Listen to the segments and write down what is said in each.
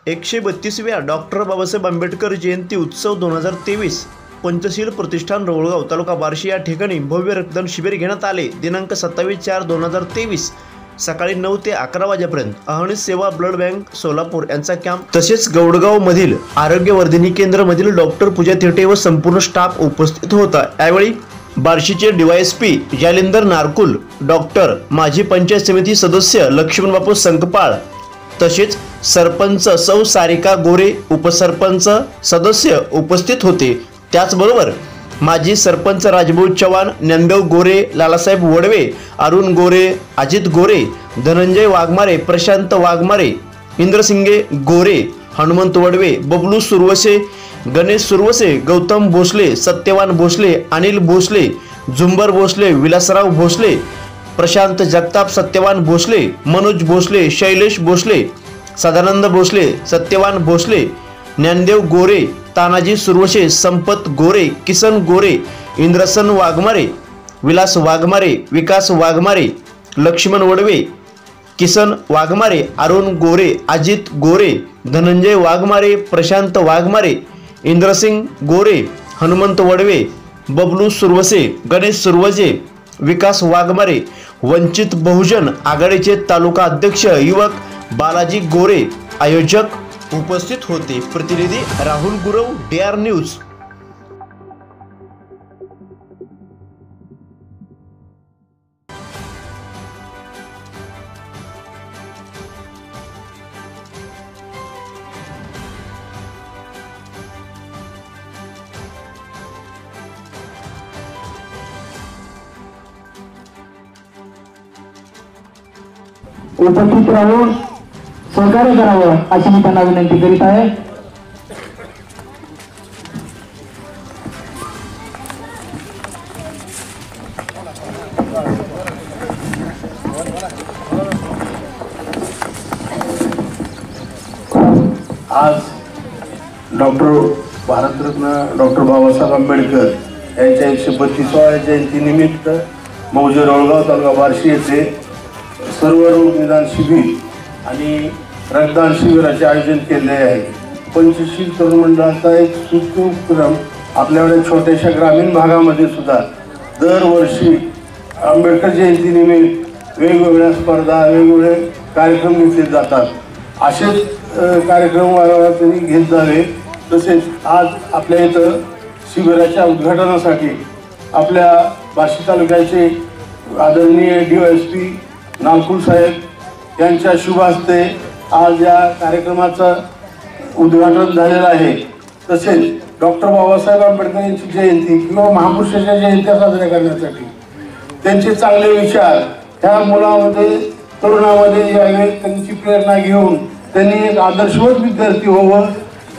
132व्या doctor Babasaheb Ambedkar जयंती उत्सव 2023 पंचशील प्रतिष्ठान रवळगाव तालुका बार्शी या ठिकाणी भव्य रक्तदान शिबिर घेण्यात आले। दिनांक 27/4/2023 सकाळी 9 ते 11 वाजेपर्यंत अहर्निश सेवा ब्लड बँक सोलापूर यांचा कॅम्प तसेच गौडगाव मधील आरोग्यवर्धिनी केंद्र मधील डॉक्टर पूजा थिटे व संपूर्ण स्टाफ उपस्थित होता। यावेळी बार्शीचे डीवायएसपी जालिंदर नारकुल, डॉक्टर, माजी पंचायत समिती सदस्य लक्ष्मण बापू संकपाळ, तसेच सरपंच सौ सारिका गोरे, उपसरपंच सदस्य उपस्थित होते। त्याचबरोबर माजी सरपंच राजभाऊ चव्हाण, ज्ञानदेव गोरे, लालासाहेब वडवे, अरुण गोरे, अजित गोरे, धनंजय वाघमारे, प्रशांत वाघमारे, इंद्रसिंगे गोरे, हनुमंत वडवे, बबलू सुरवसे, गणेश सुरवसे, गौतम भोसले, सत्यवान भोसले, अनिल भोसले, झुंबर भोसले, विलासराव भोसले, प्रशांत जगताप, सत्यवान भोसले, मनोज भोसले, शैलेश भोसले, सदानंद भोसले, सत्यवान भोसले, ज्ञानदेव गोरे, तानाजी सुरवसे, संपत गोरे, किसन गोरे, इंद्रसन वाघमारे, विलास वाघमारे, विकास वाघमारे, लक्ष्मण वडवे, किसन वाघमारे, अरुण गोरे, अजित गोरे, धनंजय वाघमारे, प्रशांत वाघमारे, इंद्रसिंग गोरे, हनुमंत वडवे, बबलू सुरवसे, गणेश सुरवसे, विकास वाघमारे, वंचित बहुजन आघाडीचे तालुका अध्यक्ष युवक बालाजी गोरे आयोजक उपस्थित होते। प्रतिनिधी राहुल गुरव, DR न्यूज। उपस्थित राहून सहकार्य करावं अशी मी त्यांना विनंती करीत आहे। आज भारतरत्न डॉक्टर बाबासाहेब आंबेडकर यांच्या 132व्या जयंती निमित्त मौजे रवळगाव तालुका बार्शी येथे सर्व रोग निदान शिबिर आणि रक्तदान शिबिराचे आयोजन केले आहे। पंचशील तरुण मंडळाचा एक सुस्त उपक्रम आपल्याकडे छोट्याशा ग्रामीण भागामध्ये सुद्धा दरवर्षी आंबेडकर जयंती निमित्त वेगवेगळ्या स्पर्धा, वेगवेगळे कार्यक्रम घेतले जातात। असेच कार्यक्रम वारंवार त्यांनी घेत जावे। तसेच आज आपल्या इथं शिबिराच्या उद्घाटनासाठी आपल्या बार्शी तालुक्याचे आदरणीय DYSP नारकुल साहेब यांच्या शुभ हस्ते आज या कार्यक्रमाचं उद्घाटन झालेलं आहे। तसेच डॉक्टर बाबासाहेब आंबेडकर यांची जयंती किंवा महापुरुषाच्या जयंत्या साजऱ्या करण्यासाठी त्यांचे चांगले विचार ह्या मुलामध्ये, तरुणामध्ये यावे, त्यांची प्रेरणा घेऊन त्यांनी एक आदर्शवत विद्यार्थी व्हावं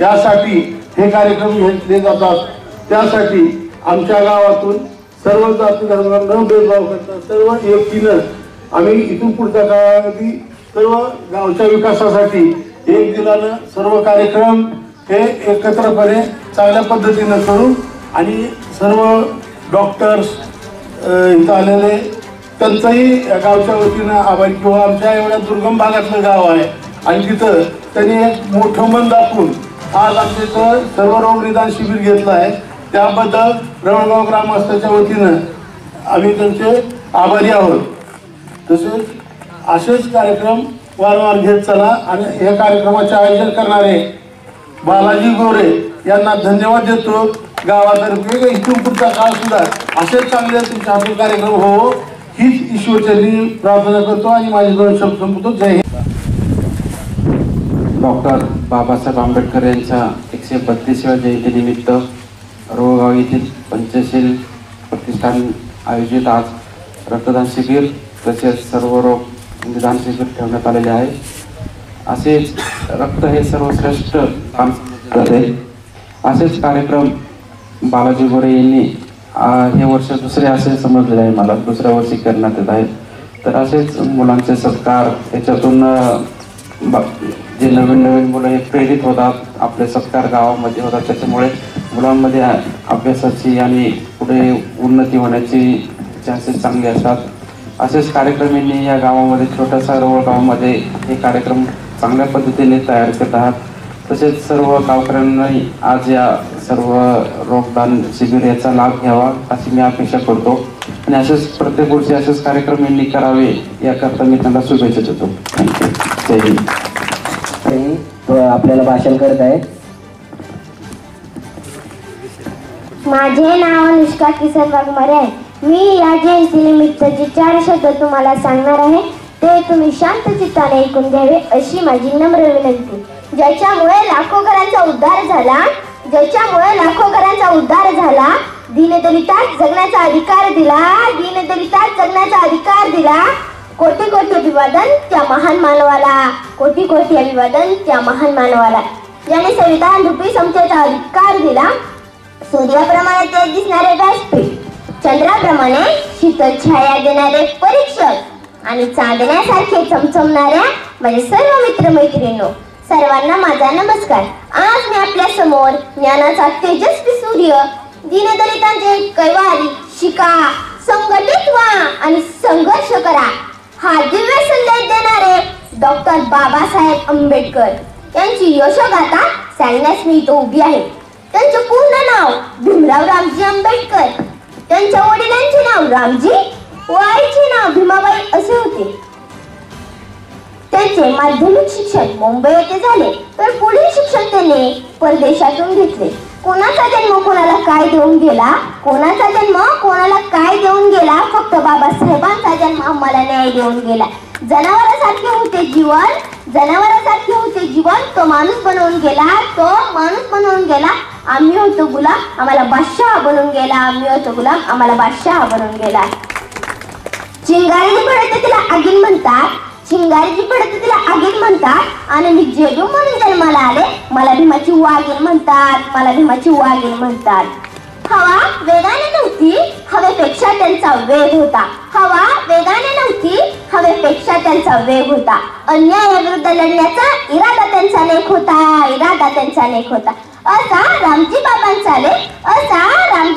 यासाठी हे कार्यक्रम घेतले जातात। त्यासाठी आमच्या गावातून सर्व जाती धर्मांना न भेदभाव करता सर्व एकतीनं आम्ही इथून पुढच्या काळामध्ये सर्व गावच्या विकासासाठी एक दिलानं सर्व कार्यक्रम हे एकत्रपणे चांगल्या पद्धतीनं करू आणि सर्व डॉक्टर्स इथं आलेले त्यांचाही गावच्या वतीनं आभार। किंवा आमच्या एवढ्या दुर्गम भागातलं गाव आहे आणि तिथं त्यांनी एक मोठं मन दाखवून आज आमच्या इथं सर्व रोग निदान शिबिर घेतलं आहे। त्याबद्दल रवळगाव ग्रामस्थांच्या वतीनं आम्ही त्यांचे आभारी आहोत। तसेच असेच कार्यक्रम वारंवार घेत चला आणि या कार्यक्रमाचे आयोजन करणारे बालाजी गोरे यांना धन्यवाद देतो। गावातर्फे इथून पुढचा काळ सुद्धा असेच चांगले तुमच्या हातून कार्यक्रम हो हीच ईश्वरचरणी प्रार्थना करतो आणि माझे दोन शब्द संपवतो। जय हिंद। डॉक्टर बाबासाहेब आंबेडकर यांच्या 132व्या जयंतीनिमित्त रवळगाव येथील पंचशील प्रतिष्ठान आयोजित आज रक्तदान शिबिर तसेच सर्व रोग निदान शिबिर ठेवण्यात आलेले आहे। असेच रक्त हे सर्वश्रेष्ठ काम जाते। असेच कार्यक्रम बालाजी गोरे यांनी हे वर्ष दुसरे असे समजलेले आहे, मला दुसऱ्या वर्षी करण्यात येत आहे। तर असेच मुलांचे सत्कार याच्यातून जे नवीन मुलं हे प्रेरित होतात, आपले सत्कार गावामध्ये होतात, त्याच्यामुळे मुलांमध्ये अभ्यासाची आणि पुढे उन्नती होण्याची चान्सेस चांगले असतात। असेच कार्यक्रमांनी या गावामध्ये छोट्याशा रवळ गावामध्ये हे कार्यक्रम चांगल्या पद्धतीने तयार करत आहात। तसेच सर्व गावकऱ्यांनी आज या सर्व रक्तदान शिबिर याचा लाभ घ्यावा अशी मी अपेक्षा करतो आणि असेच प्रत्येक वर्षी असेच कार्यक्रम यांनी करावे याकरता मी त्यांना शुभेच्छा देतो. जय हिंद. तो आपल्याला भाषण करत आहे. माझे नाव अनुष्का किसन वाघमारे आहे. मी या जयंतीनिमित्त जे 4 शब्द तुम्हाला सांगणार आहे ते तुम्ही शांत चित्ताने ऐकून घ्यावे अशी माझी नम्र विनंती. ज्याच्यामुळे लाखो घरांचा उद्धार झाला, दीनदलितास जगण्याचा अधिकार दिला, कोटी कोटी अभिवादन त्या महान मानवाला, ज्याने संविधान रूपी समतेचा अधिकार दिला. सूर्याप्रमाणे तेज दिसणारे व्यासपीठ, चंद्राप्रमाणे शीतल छाया देणारे परीक्षक आणि चांदण्यासारखे चमचमणाऱ्या माझे सर्व मित्रमैत्रिणींनो, सर्वांना माझा नमस्कार. आज मी आपल्या समोर ज्ञानाचा तेजस्वी सूर्य, दीनदलितांचे कैवारी शिका, संघटित व्हा आणि संघर्ष करा हा दिव्य संदेश देणारे डॉक्टर बाबासाहेब आंबेडकर यांची यशोगाथा सांगण्यास मी इथं उभी आहे. त्यांचे पूर्ण नाव भीमराव रामजी आंबेडकर. त्यांच्या वडिलांचे नाव रामजी व आईचे नाव भीमाबाई असे होते. त्यांचे माध्यमिक शिक्षण मुंबई येथे झाले तर पुढील शिक्षण त्यांनी परदेशातून घेतले. कोणाचा जन्म कोणाला काय देऊन गेला, फक्त बाबासाहेबांचा जन्म आम्हाला न्याय देऊन गेला. जनावरासारखे होते जीवन, तो माणूस बनवून गेला. आम्ही होतो गुलाम, आम्हाला बादशाह बनवून गेला. चिंगारीची पडते तिला आगीन म्हणतात आणि मी जेजू म्हणून जन्माला आले, मला भीमाची वाघीण म्हणतात. हवा वेगाने नव्हती, हवेपेक्षा त्यांचा वेग होता. अन्यायाविरुद्ध लढण्याचा इरादा त्यांचा नेक होता. असा रामजी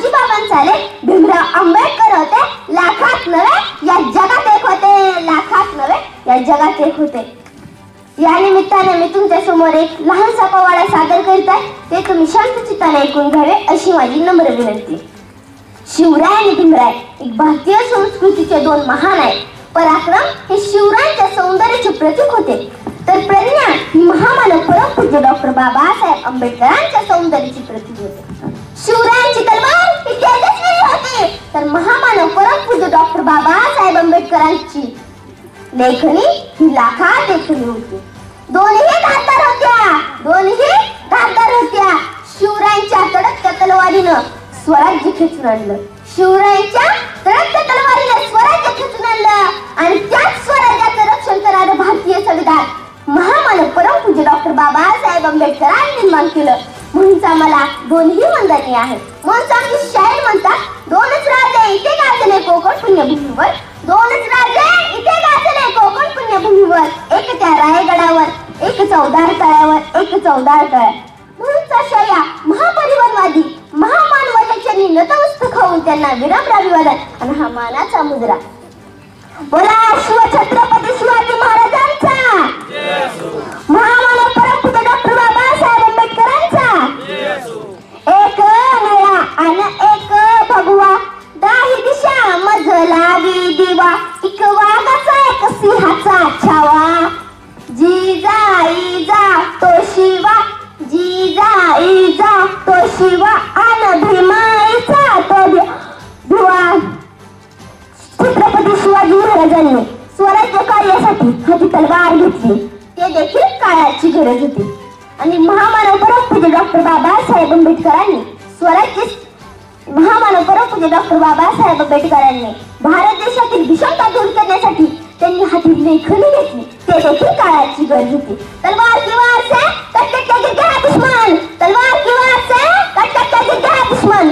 बाबांचा लेख भीमराव आंबेडकर होते. लाखात नव्हे या जगात एक होते. या निमित्ताने मी तुमच्या समोर एक लहानसा पोवाडा सादर करीत आहे. ते तुम्ही शांत चित्ताने ऐकून घ्यावे अशी माझी नम्र विनंती. शिवराय आणि भीमराय एक भारतीय संस्कृतीचे 2 महान आहेत. पराक्रम हे शिवरायांच्या सौंदर्याचे प्रतीक होते, तर प्रज्ञा ही महामानव परमपूज्य डॉक्टर बाबासाहेब आंबेडकरांच्या सौंदर्याचे प्रतीक होते. शिवरायांची तलवार ही तेजस्वी होती, तर महामानव परमपूज्य डॉक्टर बाबासाहेब आंबेडकरांची लेखणी ही लाखात लेखणी होती. दोन्ही धारदार होत्या. शिवरायांच्या तडकत्या तलवारीनं स्वराज्य खेचून आणलं. आणि त्याच स्वराज्याचं रक्षण करणारं भारतीय संविधान महामानव परमपूज्य डॉक्टर बाबासाहेब आंबेडकरांनी निर्माण केलं. म्हणून आम्हाला दोन्ही वंदनीय आहे. म्हणून आमची शाहीर म्हणतात, 2च राजे इथे गाजले कोकण पुण्यभूमीवर, एक त्या रायगडावर, एक चौदार तळ्यावर. म्हणून अशा या महापरिवारवादी महामानवाच्या चरणी नतमस्तक होऊन त्यांना विनम्र अभिवादन आणि हा मानाचा मुद्रा. बोला शिवछत्रपती शिवाजी महाराजांचा, महामानव परमपूज्य डॉक्टर बाबासाहेब आंबेडकरांचा. एक नळा आणि एक भगवा, 10 दिशा मज लावी दिवा, एक वाघाचा एक सिंहाचा छावा. जिजा तो शिवा आणि भीमाईचा तो भिवा. छत्रपती शिवाजी महाराजांनी स्वराज्य कार्यासाठी हाती तलवार घेतली, ते देखील काळाची गरज होती. आणि महामानव परमपूज्य डॉक्टर बाबासाहेब आंबेडकरांनी भारत देशातील विषमता दूर करण्यासाठी त्यांनी हाती लेखणी घेतली, ते देखील काळाची गरज होती. तलवार की वार से कट के गिर गया दुश्मन, तलवार की वार से कट के गिर गया दुश्मन,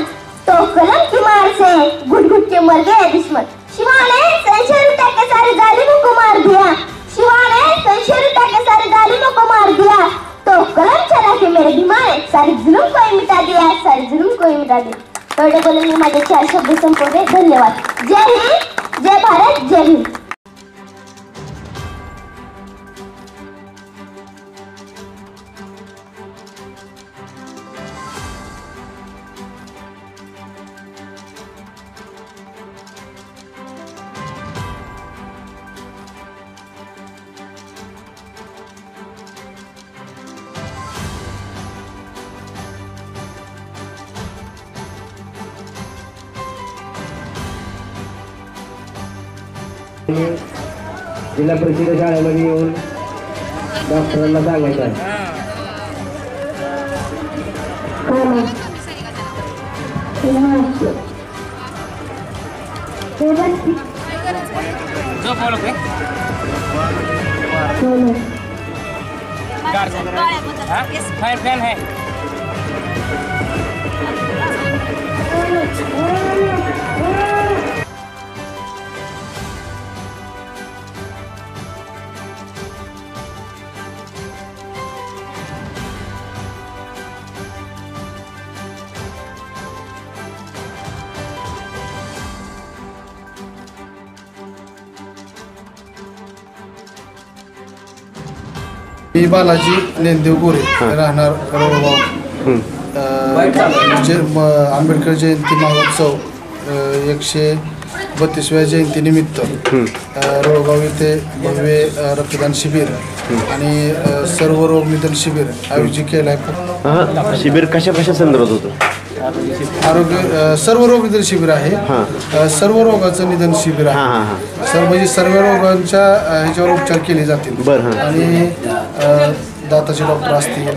तो कलम की मार से घुट घुट के मर गए दुश्मन. शिवा ने 600 रुपए के सारे जालिमों को मार दिया, तो कलम चला के मेरे भीमा ने सारे जुल्म को ही मिटा दिया. एवढे बोलून मी माझे 4 शब्द संपवले. धन्यवाद. जय हिंद, जय भारत, जय हिंद. जिल्हा परिषद शाळेमध्ये येऊन डॉक्टरांना सांगायचं आहे. फायर फैन है। मी बालाजी नेंदेव गोरे राहणार रोळगाव. आंबेडकर जयंती महोत्सव 132व्या जयंतीनिमित्त रोळगाव येथे भव्य रक्तदान शिबिर आणि सर्व रोग निदान शिबिर आयोजित केलं आहे. शिबिर कशा संदर्भात होतं? आरोग्य सर्व रोग निदान शिबिर आहे. सर्व रोगाचं निदान शिबिर आहे. म्हणजे सर्व रोगांच्या ह्याच्यावर उपचार केले जातील. आणि दाताचे डॉक्टर असतील,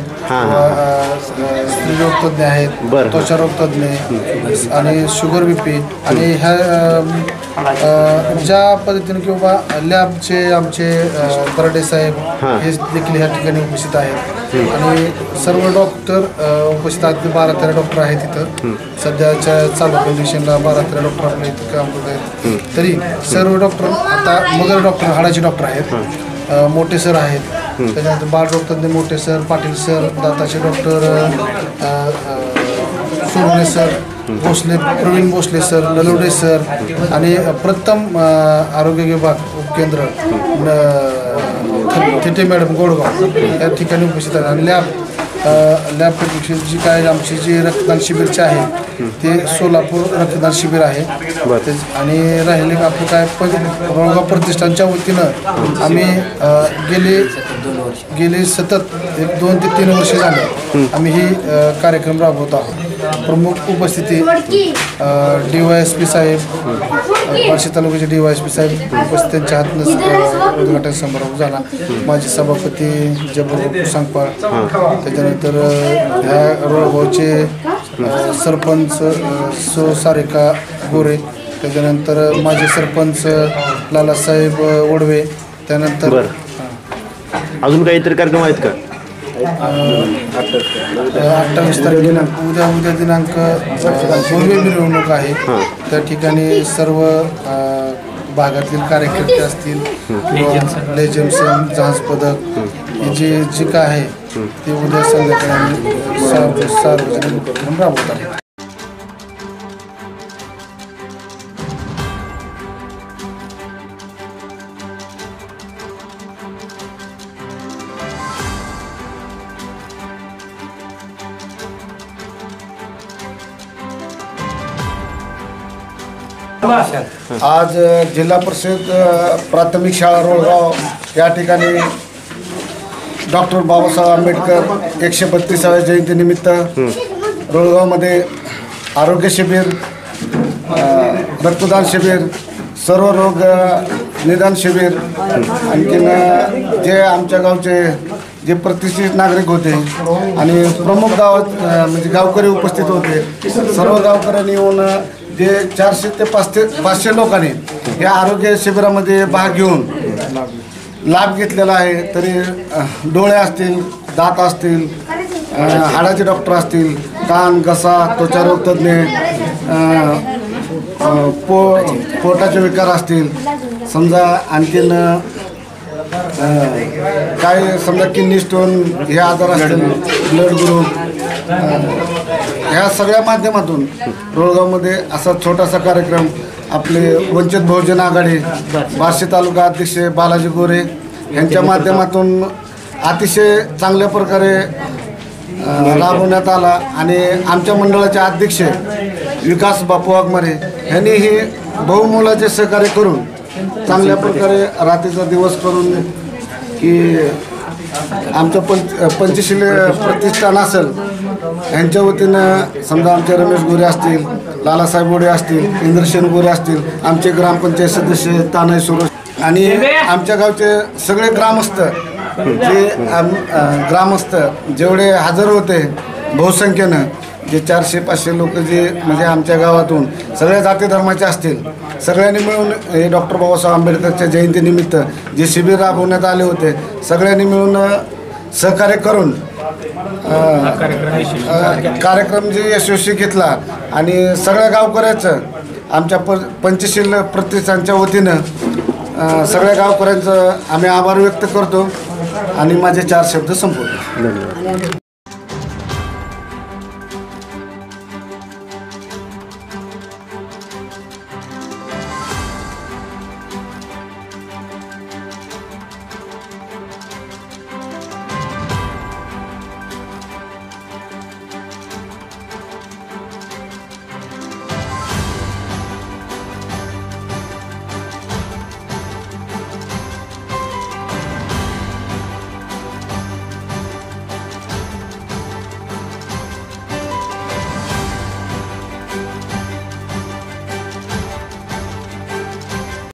स्त्री रोग तज्ञ आहेत, त्वचा रोग तज्ञ आणि शुगर BP आणि ह्या ज्या पद्धतीने किंवा लॅबचे आमचे बर्डे साहेब हे देखील ह्या ठिकाणी उपस्थित आहेत. आणि सर्व डॉक्टर उपस्थित आहेत. 12-13 डॉक्टर आहेत इथं सध्याच्या चालू कंडिशनला. 12-13 डॉक्टर आपल्या इथं काम करत आहेत. तरी सर्व डॉक्टर आता मगर डॉक्टर हाडाचे डॉक्टर आहेत. मोठे सर आहेत. त्याच्यानंतर बाळ रोग तज्ञ मोठे सर, पाटील सर, दाताचे doctor Sonawane sir, Bhosale Pravin Bhosale sir, Nalawade sir आणि प्रथम आरोग्य विभाग उपकेंद्र थिटे मॅडम गोडगाव या ठिकाणी उपस्थित आहेत. आणि लॅब टेक्निशियन जी काय आमची जी रक्तदान शिबिरचे आहे ते सोलापूर रक्तदान शिबिर आहे. आणि राहिले आपलं काय रोळगाव प्रतिष्ठानच्या वतीनं आम्ही गेले सतत 2 ते 3 वर्षे झाले आम्ही ही कार्यक्रम राबवत आहोत. प्रमुख उपस्थिती DYSP साहेब, बार्शी तालुक्याचे DYSP साहेब उपस्थित, त्यांच्या हातनं उद्घाटन समारोह झाला. माजी सभापती जबरबापू सांगपाळ, त्याच्यानंतर ह्या रोळगावचे सरपंच सारिका गोरे, त्याच्यानंतर माजी सरपंच लालासाहेब वडवे. त्यानंतर अजून काहीतरी कार्यक्रम आहेत का? 28 तारखेला उद्या दिनांक भव्य मिरवणूक आहे. त्या ठिकाणी सर्व भागातील कार्यकर्ते असतील किंवा लेजन्स जहाज पदक जे काय आहे ते उद्या संध्याकाळी सार्वजनिक उपक्रम राबवत आहे. आज जिल्हा परिषद प्राथमिक शाळा रोळगाव या ठिकाणी डॉक्टर बाबासाहेब आंबेडकर 132व्या जयंतीनिमित्त रोळगावमध्ये आरोग्य शिबिर, रक्तदान शिबिर, सर्व रोग निदान शिबिर, आणखीन जे आमच्या गावचे जे प्रतिष्ठित नागरिक होते आणि प्रमुख गावात म्हणजे गावकरी उपस्थित होते. सर्व गावकऱ्यांनी येऊन जे 400 ते 500 लोकांनी या आरोग्य शिबिरामध्ये भाग घेऊन लाभ घेतलेला आहे. तरी डोळे असतील, दात असतील, हाडाचे डॉक्टर असतील, कान, घसा, त्वचारोग तज्ज्ञ, पोटाचे विकार असतील, समजा आणखीन काय समजा किडनी स्टोन हे आजार असतील, ब्लड ग्रुप, ह्या सगळ्या माध्यमातून रोळगावमध्ये असा छोटासा कार्यक्रम आपले वंचित बहुजन आघाडी बार्शी तालुका अध्यक्ष बालाजी गोरे यांच्या माध्यमातून अतिशय चांगल्या प्रकारे राबवण्यात आला. आणि आमच्या मंडळाचे अध्यक्ष विकास बापू वाघमारे यांनी हे बहुमोलाचे सहकार्य करून चांगल्या प्रकारे रात्रीचा दिवस करून की आमचं पंचशील प्रतिष्ठान असेल यांच्या वतीनं समजा आमचे रमेश गोरे असतील, लालासाहेब गोरे असतील, इंद्रसेन गोरे असतील, आमचे ग्रामपंचायत सदस्य तानाई सुरेश आणि आमच्या गावचे सगळे ग्रामस्थ जे ग्रामस्थ जेवढे हजर होते बहुसंख्येनं, जे 400-500 लोक जे म्हणजे आमच्या गावातून सगळ्या जाती धर्माचे असतील, सगळ्यांनी मिळून हे डॉक्टर बाबासाहेब आंबेडकरच्या जयंतीनिमित्त जे शिबिर राबवण्यात आले होते, सगळ्यांनी मिळून सहकार्य करून कार्यक्रम जे यशस्वी घेतला आणि सगळ्या गावकऱ्याचं आमच्या पंचशील प्रतिष्ठानच्या वतीनं सगळ्या गावकऱ्यांचं आम्ही आभार व्यक्त करतो आणि माझे 4 शब्द संपवतो.